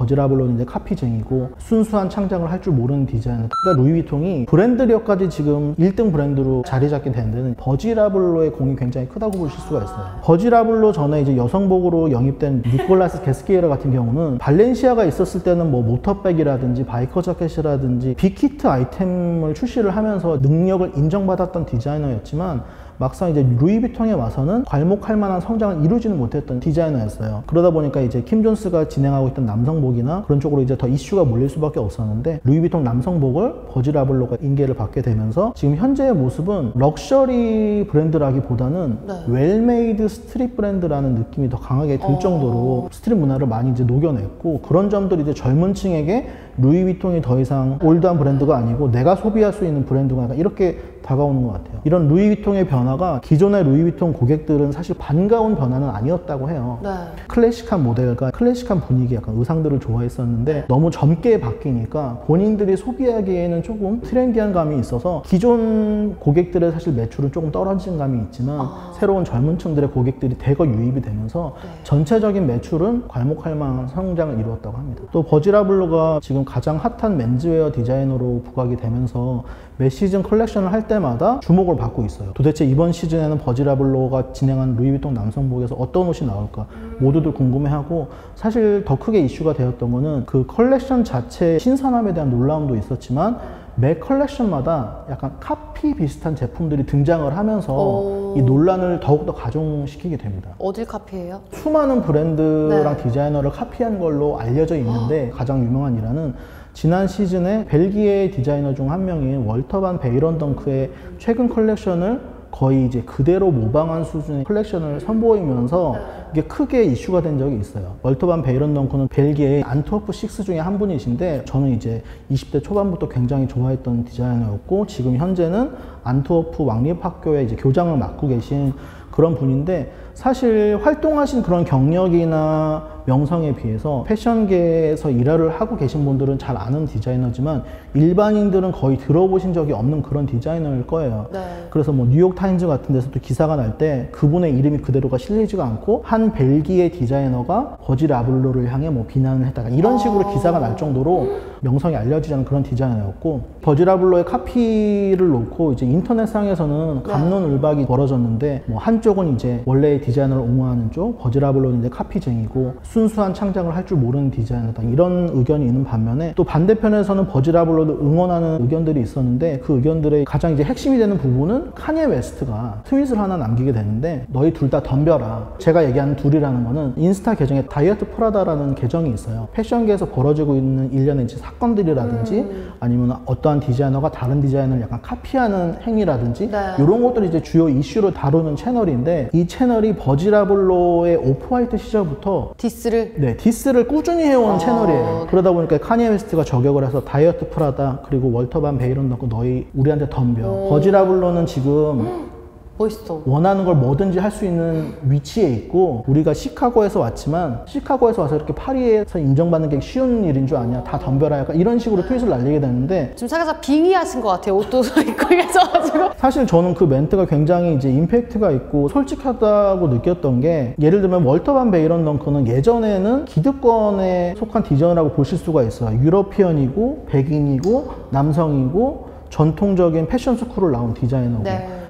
버지라블로는 이제 카피쟁이고 순수한 창작을 할 줄 모르는 디자이너. 그러니까 루이비통이 브랜드력까지 지금 1등 브랜드로 자리 잡게 된 데는 버지라블로의 공이 굉장히 크다고 보실 수가 있어요. 버지라블로 전에 이제 여성복으로 영입된 니콜라스 게스키에르 같은 경우는 발렌시아가 있었을 때는 뭐 모터백이라든지 바이커 자켓이라든지 빅히트 아이템을 출시를 하면서 능력을 인정받았던 디자이너였지만 막상 이제 루이비통에 와서는 괄목할 만한 성장을 이루지는 못했던 디자이너였어요. 그러다 보니까 이제 킴 존스가 진행하고 있던 남성복이나 그런 쪽으로 이제 더 이슈가 몰릴 수밖에 없었는데, 루이비통 남성복을 버지라블로가 인계를 받게 되면서 지금 현재의 모습은 럭셔리 브랜드라기보다는 웰메이드 스트릿 브랜드라는 느낌이 더 강하게 들 정도로 스트릿 문화를 많이 이제 녹여냈고, 그런 점들이 이제 젊은 층에게 루이비통이 더 이상 올드한 브랜드가 아니고 내가 소비할 수 있는 브랜드가 아니라 이렇게 다가오는 것 같아요. 이런 루이비통의 변화가 기존의 루이비통 고객들은 사실 반가운 변화는 아니었다고 해요. 클래식한 모델과 클래식한 분위기, 약간 의상들을 좋아했었는데 너무 젊게 바뀌니까 본인들이 소비하기에는 조금 트렌디한 감이 있어서 기존 고객들의 사실 매출은 조금 떨어진 감이 있지만 새로운 젊은 층들의 고객들이 대거 유입이 되면서 전체적인 매출은 괄목할 만한 성장을 이루었다고 합니다. 또 버지라블로가 지금 가장 핫한 맨즈웨어 디자이너로 부각이 되면서 매 시즌 컬렉션을 할 때마다 주목을 받고 있어요. 도대체 이번 시즌에는 버지라블로가 진행한 루이비통 남성복에서 어떤 옷이 나올까 모두들 궁금해하고, 사실 더 크게 이슈가 되었던 거는 그 컬렉션 자체의 신선함에 대한 놀라움도 있었지만 매 컬렉션마다 약간 카피 비슷한 제품들이 등장을 하면서 이 논란을 더욱더 가중시키게 됩니다. 어딜 카피해요? 수많은 브랜드랑 디자이너를 카피한 걸로 알려져 있는데 가장 유명한 일화는 지난 시즌에 벨기에 디자이너 중 한 명인 월터 반 베이런덩크의 최근 컬렉션을 거의 이제 그대로 모방한 수준의 컬렉션을 선보이면서 이게 크게 이슈가 된 적이 있어요. 월터 반 베이런덩크는 벨기에의 안트워프 6 중에 한 분이신데, 저는 이제 20대 초반부터 굉장히 좋아했던 디자이너였고 지금 현재는 안트워프 왕립학교에 이제 교장을 맡고 계신 그런 분인데, 사실 활동하신 그런 경력이나 명성에 비해서 패션계에서 일화를 하고 계신 분들은 잘 아는 디자이너지만 일반인들은 거의 들어보신 적이 없는 그런 디자이너일 거예요. 그래서 뭐 뉴욕타임즈 같은 데서도 기사가 날 때 그분의 이름이 그대로가 실리지가 않고 한 벨기에 디자이너가 버지라블로를 향해 뭐 비난을 했다가 이런 식으로 기사가 날 정도로 명성이 알려지지 않은 그런 디자이너였고, 버지라블로의 카피를 놓고 이제 인터넷상에서는 갑론을박이 벌어졌는데, 뭐 한쪽은 이제 원래의 디자이너를 옹호하는 쪽, 버지라블로는 이제 카피쟁이고 순수한 창작을 할 줄 모르는 디자이너다, 이런 의견이 있는 반면에 또 반대편에서는 버지라블로를 응원하는 의견들이 있었는데, 그 의견들의 가장 이제 핵심이 되는 부분은 카니에 웨스트가 트윗을 하나 남기게 되는데, 너희 둘 다 덤벼라. 제가 얘기하는 둘이라는 거는 인스타 계정에 다이어트 프라다라는 계정이 있어요. 패션계에서 벌어지고 있는 일련의 사건들이라든지 아니면 어떠한 디자이너가 다른 디자이너를 약간 카피하는 행위라든지 이런 것들이 이제 주요 이슈로 다루는 채널인데, 이 채널이 버지라블로의 오프화이트 시절부터 디스를 꾸준히 해온 채널이에요. 그러다 보니까 카니에 웨스트가 저격을 해서 다이어트 프라다 그리고 월터 반 베이런덩크 너희 우리한테 덤벼. 버지라블로는 지금 멋있어. 원하는 걸 뭐든지 할 수 있는 위치에 있고, 우리가 시카고에서 왔지만 시카고에서 와서 이렇게 파리에서 인정받는 게 쉬운 일인 줄 아냐, 다 덤벼라, 약간 이런 식으로 트윗을 날리게 되는데, 지금 살짝 빙의하신 것 같아요. 옷도 입고 계셔가지고. 사실 저는 그 멘트가 굉장히 이제 임팩트가 있고 솔직하다고 느꼈던 게, 예를 들면 월터 반 베이런덩크는 예전에는 기득권에 속한 디자이너라고 보실 수가 있어요. 유러피언이고 백인이고 남성이고 전통적인 패션 스쿨을 나온 디자이너고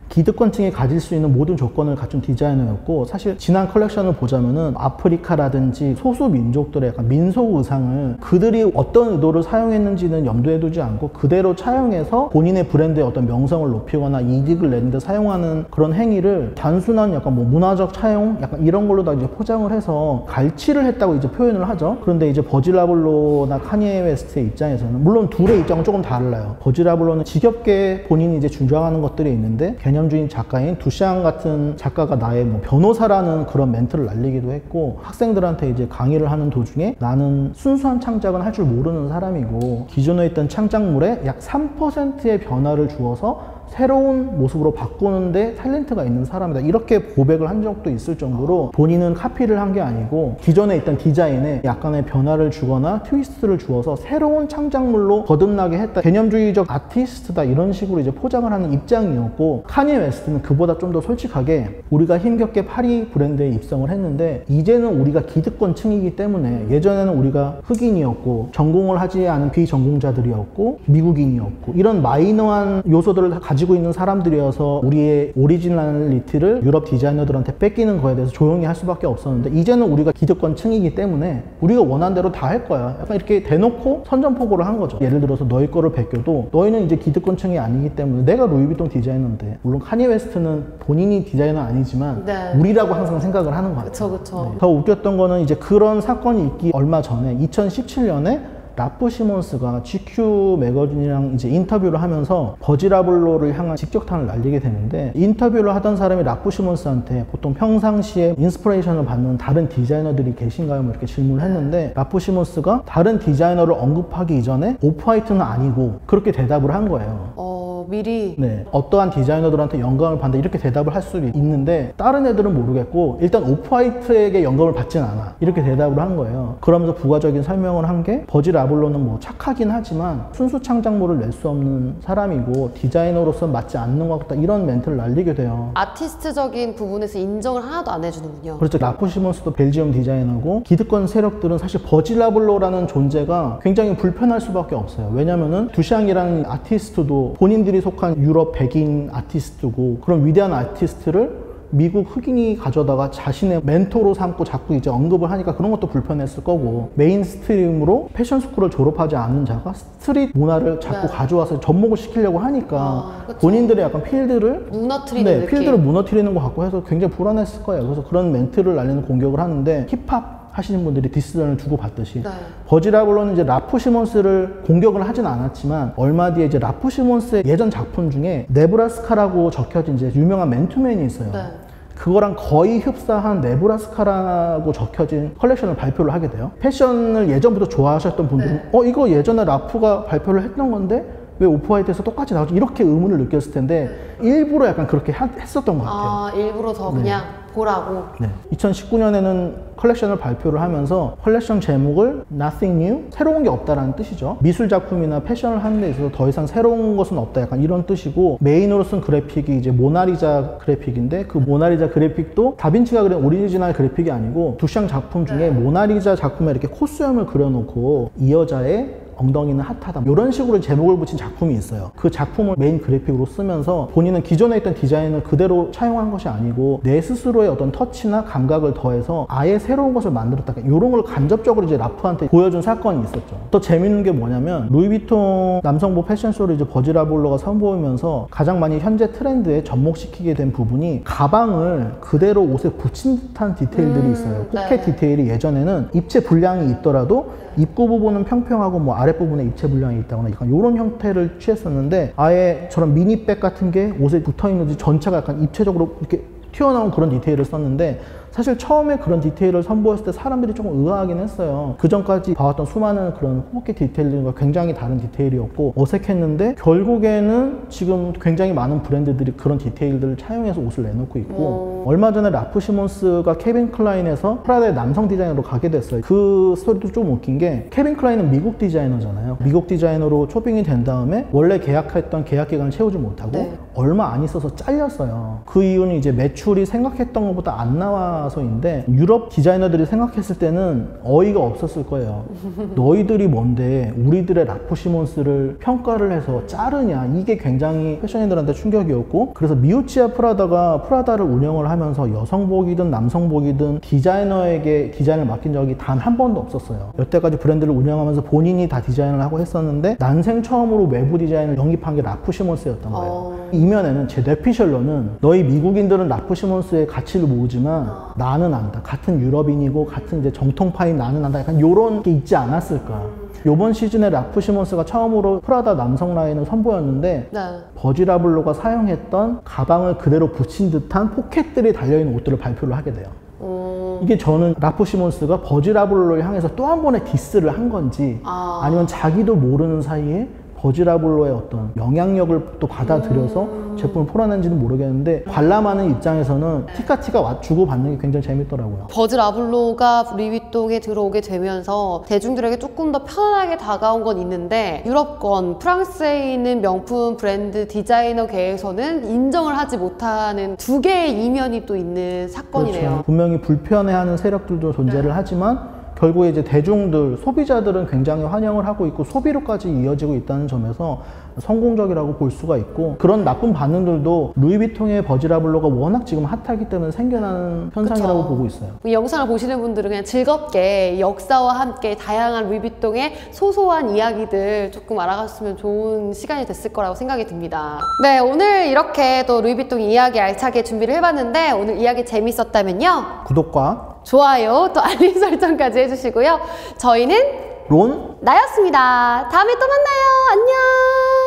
기득권층이 가질 수 있는 모든 조건을 갖춘 디자이너였고, 사실 지난 컬렉션을 보자면은 아프리카라든지 소수 민족들의 약간 민속 의상을 그들이 어떤 의도를 사용했는지는 염두에 두지 않고 그대로 차용해서 본인의 브랜드의 어떤 명성을 높이거나 이득을 내는데 사용하는 그런 행위를 단순한 약간 뭐 문화적 차용 약간 이런 걸로 다 이제 포장을 해서 갈취를 했다고 이제 표현을 하죠. 그런데 이제 버지라블로나 카니에 웨스트의 입장에서는, 물론 둘의 입장은 조금 달라요. 버지라블로는 지겹게 본인이 이제 주장하는 것들이 있는데, 개념주의 작가인 두샹 같은 작가가 나의 뭐 변호사라는 그런 멘트를 날리기도 했고, 학생들한테 이제 강의를 하는 도중에 나는 순수한 창작은 할 줄 모르는 사람이고 기존에 있던 창작물에 약 3%의 변화를 주어서 새로운 모습으로 바꾸는데 탤런트가 있는 사람이다, 이렇게 고백을 한 적도 있을 정도로 본인은 카피를 한 게 아니고 기존에 있던 디자인에 약간의 변화를 주거나 트위스트를 주어서 새로운 창작물로 거듭나게 했다, 개념주의적 아티스트다, 이런 식으로 이제 포장을 하는 입장이었고, 카니에 웨스트는 그보다 좀 더 솔직하게 우리가 힘겹게 파리 브랜드에 입성을 했는데 이제는 우리가 기득권층이기 때문에, 예전에는 우리가 흑인이었고 전공을 하지 않은 비전공자들이었고 미국인이었고 이런 마이너한 요소들을 가지고 있는 사람들이어서 우리의 오리지널리티를 유럽 디자이너들한테 뺏기는 거에 대해서 조용히 할 수밖에 없었는데, 이제는 우리가 기득권층이기 때문에 우리가 원하는 대로 다 할 거야, 약간 이렇게 대놓고 선전포고를 한 거죠. 예를 들어서 너희 거를 베껴도 너희는 이제 기득권층이 아니기 때문에, 내가 루이비통 디자이너인데, 물론 카니 웨스트는 본인이 디자이너 아니지만 네. 우리라고 항상 생각을 하는 것 같아요. 그쵸. 더 웃겼던 거는 이제 그런 사건이 있기 얼마 전에 2017년에 라프 시몬스가 GQ 매거진이랑 이제 인터뷰를 하면서 버지라블로를 향한 직격탄을 날리게 되는데, 인터뷰를 하던 사람이 라프 시몬스한테 보통 평상시에 인스피레이션을 받는 다른 디자이너들이 계신가요? 뭐 이렇게 질문을 했는데, 라프 시몬스가 다른 디자이너를 언급하기 이전에 오프화이트는 아니고 그렇게 대답을 한 거예요. 미리. 네, 어떠한 디자이너들한테 영감을 받는다, 이렇게 대답을 할 수도 있는데 다른 애들은 모르겠고 일단 오프화이트에게 영감을 받진 않아, 이렇게 대답을 한 거예요. 그러면서 부가적인 설명을 한 게, 버지라블로는 뭐 착하긴 하지만 순수 창작물을 낼 수 없는 사람이고 디자이너로서 맞지 않는 것 같다, 이런 멘트를 날리게 돼요. 아티스트적인 부분에서 인정을 하나도 안 해주는군요. 그렇죠. 라프 시몬스도 벨지움 디자이너고, 기득권 세력들은 사실 버지라블로라는 존재가 굉장히 불편할 수밖에 없어요. 왜냐면은 두샹이라는 아티스트도 본인들이 속한 유럽 백인 아티스트고, 그런 위대한 아티스트를 미국 흑인이 가져다가 자신의 멘토로 삼고 자꾸 이제 언급을 하니까 그런 것도 불편했을 거고, 메인스트림으로 패션스쿨을 졸업하지 않은 자가 스트릿 문화를 자꾸 가져와서 접목을 시키려고 하니까 본인들의 약간 필드를 무너뜨리는 느낌. 필드를 무너뜨리는 것 같고 해서 굉장히 불안했을 거예요. 그래서 그런 멘트를 날리는 공격을 하는데, 힙합 하시는 분들이 디스전을 주고받듯이 버지라블로는 이제 라프 시몬스를 공격을 하진 않았지만, 얼마 뒤에 이제 라프 시몬스의 예전 작품 중에 네브라스카라고 적혀진 이제 유명한 맨투맨이 있어요. 그거랑 거의 흡사한 네브라스카라고 적혀진 컬렉션을 발표를 하게 돼요. 패션을 예전부터 좋아하셨던 분들은 이거 예전에 라프가 발표를 했던 건데 왜 오프화이트에서 똑같이 나오지? 이렇게 의문을 느꼈을 텐데 일부러 약간 그렇게 했었던 것 같아요. 일부러 더 그냥 보라고. 2019년에는 컬렉션을 발표를 하면서 컬렉션 제목을 Nothing New, 새로운 게 없다라는 뜻이죠. 미술 작품이나 패션을 하는 데 있어서 더 이상 새로운 것은 없다, 약간 이런 뜻이고, 메인으로 쓴 그래픽이 이제 모나리자 그래픽인데, 그 모나리자 그래픽도 다빈치가 그린 오리지널 그래픽이 아니고 두샹 작품 중에 모나리자 작품에 이렇게 콧수염을 그려놓고 이 여자의 엉덩이는 핫하다, 이런 식으로 제목을 붙인 작품이 있어요. 그 작품을 메인 그래픽으로 쓰면서 본인은 기존에 있던 디자인을 그대로 차용한 것이 아니고 내 스스로의 어떤 터치나 감각을 더해서 아예 새로운 것을 만들었다, 이런 걸 간접적으로 이제 라프한테 보여준 사건이 있었죠. 더 재밌는 게 뭐냐면, 루이비통 남성복 패션쇼를 이제 버지라블로가 선보이면서 가장 많이 현재 트렌드에 접목시키게 된 부분이, 가방을 그대로 옷에 붙인 듯한 디테일들이 있어요. 포켓 디테일이 예전에는 입체 분량이 있더라도 입구 부분은 평평하고 뭐 아랫부분에 입체 분량이 있다거나 약간 이런 형태를 취했었는데, 아예 저런 미니백 같은 게 옷에 붙어있는지 전체가 약간 입체적으로 이렇게 튀어나온 그런 디테일을 썼는데, 사실 처음에 그런 디테일을 선보였을 때 사람들이 조금 의아하긴 했어요. 그 전까지 봐왔던 수많은 그런 포켓 디테일들과 굉장히 다른 디테일이었고 어색했는데, 결국에는 지금 굉장히 많은 브랜드들이 그런 디테일들을 차용해서 옷을 내놓고 있고, 얼마 전에 라프 시몬스가 케빈 클라인에서 프라다의 남성 디자이너로 가게 됐어요. 그 스토리도 좀 웃긴 게, 케빈 클라인은 미국 디자이너잖아요. 미국 디자이너로 초빙이 된 다음에 원래 계약했던 계약 기간을 채우지 못하고 얼마 안 있어서 잘렸어요. 그 이유는 이제 매출이 생각했던 것보다 안 나와서인데, 유럽 디자이너들이 생각했을 때는 어이가 없었을 거예요. 너희들이 뭔데 우리들의 라프 시몬스를 평가를 해서 자르냐, 이게 굉장히 패션인들한테 충격이었고, 그래서 미우치아 프라다가 프라다를 운영을 하면서 여성복이든 남성복이든 디자이너에게 디자인을 맡긴 적이 단 한 번도 없었어요. 여태까지 브랜드를 운영하면서 본인이 다 디자인을 하고 했었는데, 난생 처음으로 외부 디자인을 영입한 게 라프 시몬스였던 거예요. 이면에는 제 뇌피셜로는, 너희 미국인들은 라프 시몬스의 가치를 모르지만 나는 안다, 같은 유럽인이고 같은 이제 정통파인 나는 안다, 약간 요런 게 있지 않았을까. 요번 시즌에 라프 시몬스가 처음으로 프라다 남성 라인을 선보였는데, 버지라블로가 사용했던 가방을 그대로 붙인 듯한 포켓들이 달려있는 옷들을 발표를 하게 돼요. 이게 저는 라프 시몬스가 버지라블로를 향해서 또 한 번의 디스를 한 건지, 아니면 자기도 모르는 사이에 버지라블로의 어떤 영향력을 또 받아들여서 제품을 풀어낸지는 모르겠는데 관람하는 입장에서는 티카티가 주고받는 게 굉장히 재밌더라고요. 버즈라블로가 루이비통에 들어오게 되면서 대중들에게 조금 더 편하게 다가온 건 있는데 유럽권, 프랑스에 있는 명품 브랜드 디자이너계에서는 인정을 하지 못하는 두 개의 이면이 또 있는 사건이네요. 그렇죠. 분명히 불편해하는 세력들도 존재를 하지만 결국에 이제 대중들, 소비자들은 굉장히 환영을 하고 있고 소비로까지 이어지고 있다는 점에서 성공적이라고 볼 수가 있고, 그런 나쁜 반응들도 루이비통의 버지라블로가 워낙 지금 핫하기 때문에 생겨나는 현상이라고 보고 있어요. 이 영상을 보시는 분들은 그냥 즐겁게 역사와 함께 다양한 루이비통의 소소한 이야기들 조금 알아갔으면 좋은 시간이 됐을 거라고 생각이 듭니다. 네, 오늘 이렇게 또 루이비통 이야기 알차게 준비를 해봤는데 오늘 이야기 재밌었다면요, 구독과 좋아요, 또 알림 설정까지 해주시고요. 저희는 론 나였습니다. 다음에 또 만나요. 안녕.